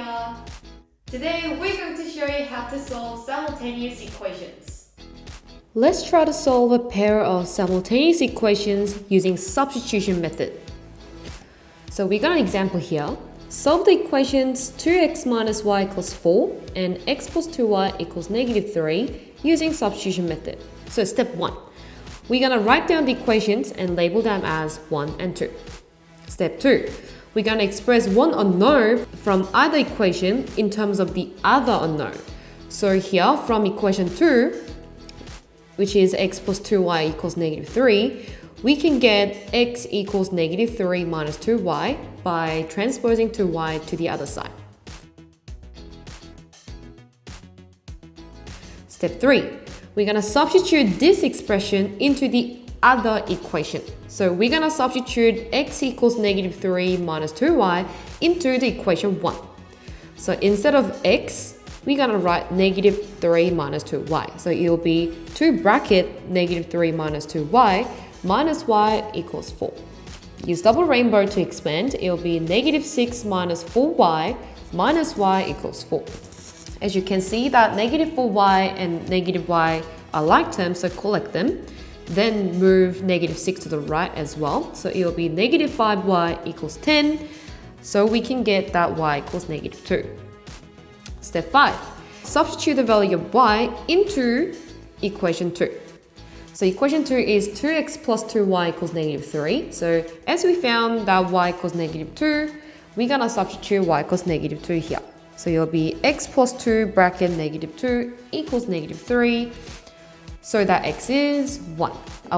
here. Today we're going to show you how to solve simultaneous equations. Let's try to solve a pair of simultaneous equations using substitution method. So we got an example here. Solve the equations 2x minus y equals 4 and x plus 2y equals negative 3 using substitution method. So step 1. We're going to write down the equations and label them as 1 and 2. Step 2. We're going to express one unknown from either equation in terms of the other unknown. So here from equation 2, which is x plus 2y equals negative 3, we can get x equals negative 3 minus 2y by transposing 2y to the other side. Step 3. We're going to substitute this expression into the other equation. So we're going to substitute x equals negative 3 minus 2y into the equation 1. So instead of x, we're going to write negative 3 minus 2y. So it will be 2 bracket negative 3 minus 2y minus y equals 4. Use double rainbow to expand. It will be negative 6 minus 4y minus y equals 4. As you can see that negative 4y and negative y are like terms, so collect them. Then move negative 6 to the right as well. So it will be negative 5y equals 10. So we can get that y equals negative 2. Step 5. Substitute the value of y into equation 2. So equation 2 is 2x plus 2y equals negative 3. So as we found that y equals negative 2, we're going to substitute y equals negative 2 here. So it will be x plus 2 bracket negative 2 equals negative 3. So that x is 1.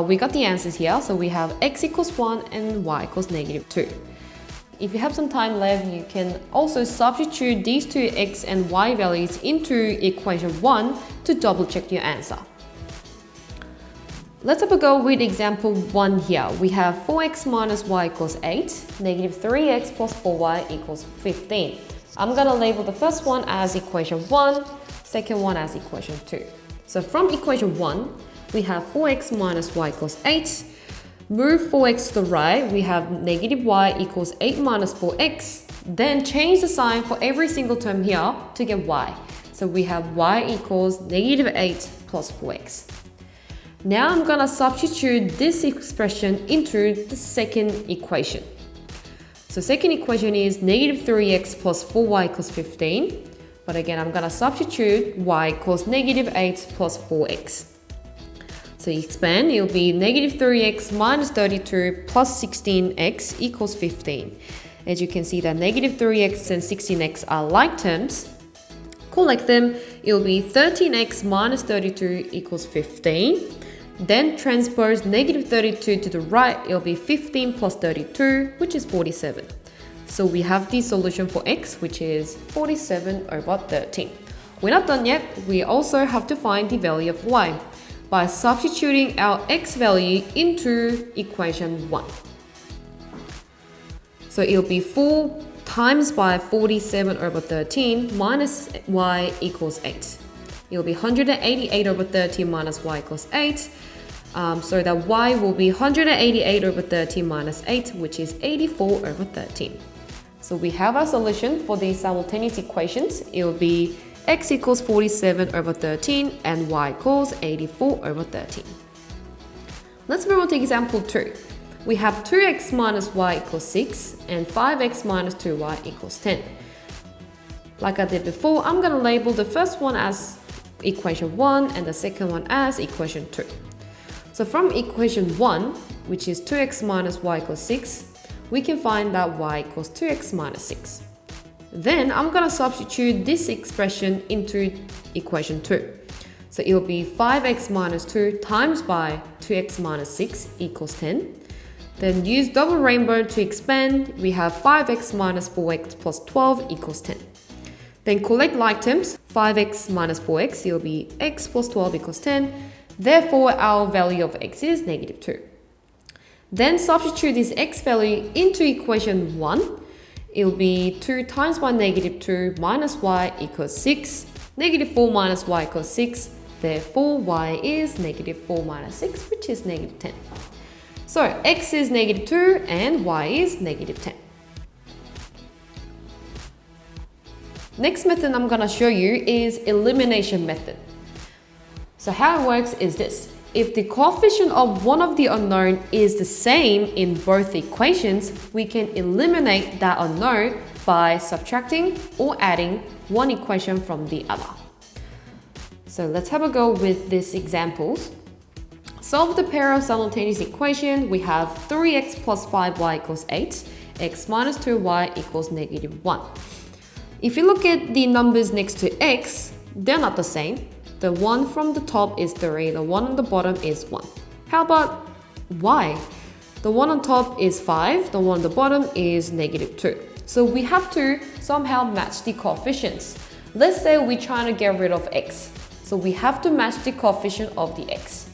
We got the answers here. So we have x equals 1 and y equals negative 2. If you have some time left, you can also substitute these two x and y values into equation 1 to double check your answer. Let's have a go with example 1 here. We have 4x minus y equals 8, negative 3x plus 4y equals 15. I'm going to label the first one as equation 1, second one as equation 2. So from equation 1, we have 4x minus y equals 8. Move 4x to the right, we have negative y equals 8 minus 4x. Then change the sign for every single term here to get y. So we have y equals negative 8 plus 4x. Now I'm going to substitute this expression into the second equation. So second equation is negative 3x plus 4y equals 15. But again, I'm going to substitute y equals negative 8 plus 4x. So you expand, it will be negative 3x minus 32 plus 16x equals 15. As you can see that negative 3x and 16x are like terms. Collect them, it will be 13x minus 32 equals 15. Then transpose negative 32 to the right, it will be 15 plus 32, which is 47. So we have the solution for x, which is 47 over 13. We're not done yet. We also have to find the value of y by substituting our x value into equation 1. So it will be 4 times by 47 over 13 minus y equals 8. It will be 188 over 13 minus y equals 8. So that y will be 188 over 13 minus 8, which is 84 over 13. So we have our solution for these simultaneous equations. It will be x equals 47 over 13 and y equals 84 over 13. Let's move on to example 2. We have 2x minus y equals 6 and 5x minus 2y equals 10. Like I did before, I'm going to label the first one as equation 1 and the second one as equation 2. So from equation 1, which is 2x minus y equals 6, we can find that y equals 2x minus 6. Then I'm going to substitute this expression into equation 2. So it will be 5x minus 2 times by 2x minus 6 equals 10. Then use double rainbow to expand. We have 5x minus 4x plus 12 equals 10. Then collect like terms. 5x minus 4x, it will be x plus 12 equals 10. Therefore, our value of x is negative 2. Then substitute this x value into equation 1. It will be 2 times by negative 2 minus y equals 6. Negative 4 minus y equals 6. Therefore, y is negative 4 minus 6, which is negative 10. So, x is negative 2 and y is negative 10. Next method I'm gonna show you is elimination method. So how it works is this. If the coefficient of one of the unknown is the same in both equations, we can eliminate that unknown by subtracting or adding one equation from the other. So let's have a go with these examples. Solve the pair of simultaneous equation. We have 3x plus 5y equals 8, x minus 2y equals -1. If you look at the numbers next to x, they're not the same. The one from the top is 3, the one on the bottom is 1. How about y? The one on top is 5, the one on the bottom is -2. So we have to somehow match the coefficients. Let's say we're trying to get rid of x. So we have to match the coefficient of the x.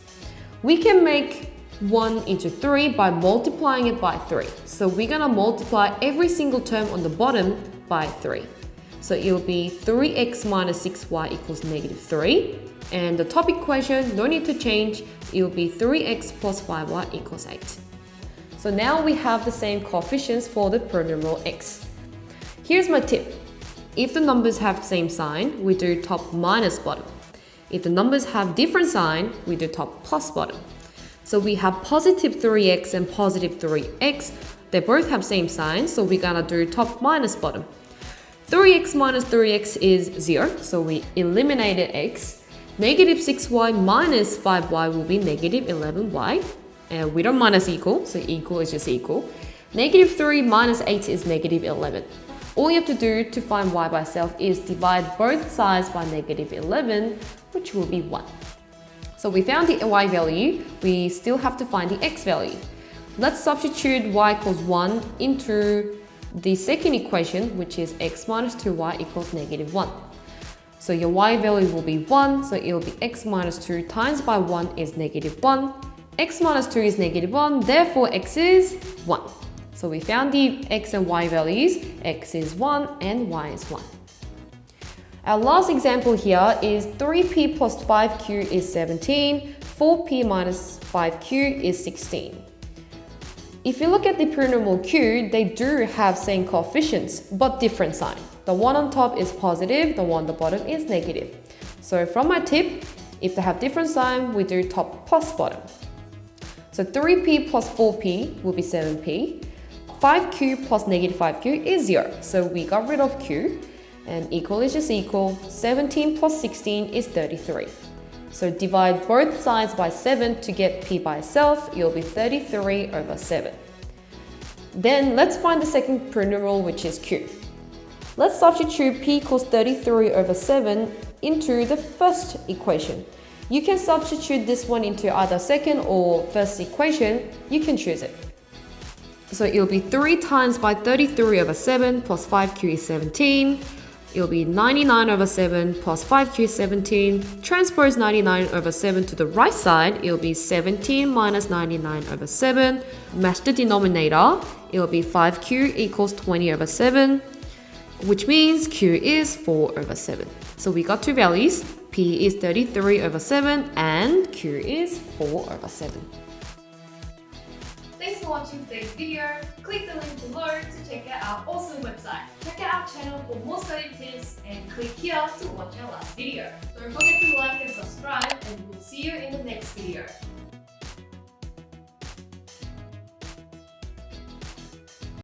We can make 1 into 3 by multiplying it by 3. So we're gonna multiply every single term on the bottom by 3. So it'll be 3x minus 6y equals -3. And the top equation, no need to change, it'll be 3x plus 5y equals 8. So now we have the same coefficients for the polynomial x. Here's my tip. If the numbers have the same sign, we do top minus bottom. If the numbers have different sign, we do top plus bottom. So we have positive 3x and positive 3x. They both have same sign, so we're gonna do top minus bottom. 3x minus 3x is 0, so we eliminated x. -6y minus 5y will be -11y. And we don't minus equal, so equal is just equal. -3 minus 8 is -11. All you have to do to find y by itself is divide both sides by -11, which will be 1. So we found the y value, we still have to find the x value. Let's substitute y equals 1 into the second equation, which is x minus 2y equals -1. So your y value will be 1, so it will be x minus 2 times by 1 is -1. X minus 2 is -1, therefore x is 1. So we found the x and y values, x is 1 and y is 1. Our last example here is 3p plus 5q is 17, 4p minus 5q is 16. If you look at the polynomial q, they do have same coefficients, but different sign. The one on top is positive, the one on the bottom is negative. So from my tip, if they have different sign, we do top plus bottom. So 3p plus 4p will be 7p. 5q plus -5q is 0, so we got rid of q, and equal is just equal. 17 plus 16 is 33. So divide both sides by 7 to get p by itself, it'll be 33 over 7. Then let's find the second polynomial, which is q. Let's substitute p equals 33 over 7 into the first equation. You can substitute this one into either second or first equation, you can choose it. So it'll be 3 times by 33 over 7 plus 5q is 17. It'll be 99 over 7 plus 5q is 17. Transpose 99 over 7 to the right side, it'll be 17 minus 99 over 7. Match the denominator, it'll be 5q equals 20 over 7, which means q is 4 over 7. So we got two values, p is 33 over 7 and q is 4 over 7. Thanks for watching today's video. Click the link below to check out our awesome website. Check out our channel for more study tips and click here to watch our last video. Don't forget to like and subscribe, and we'll see you in the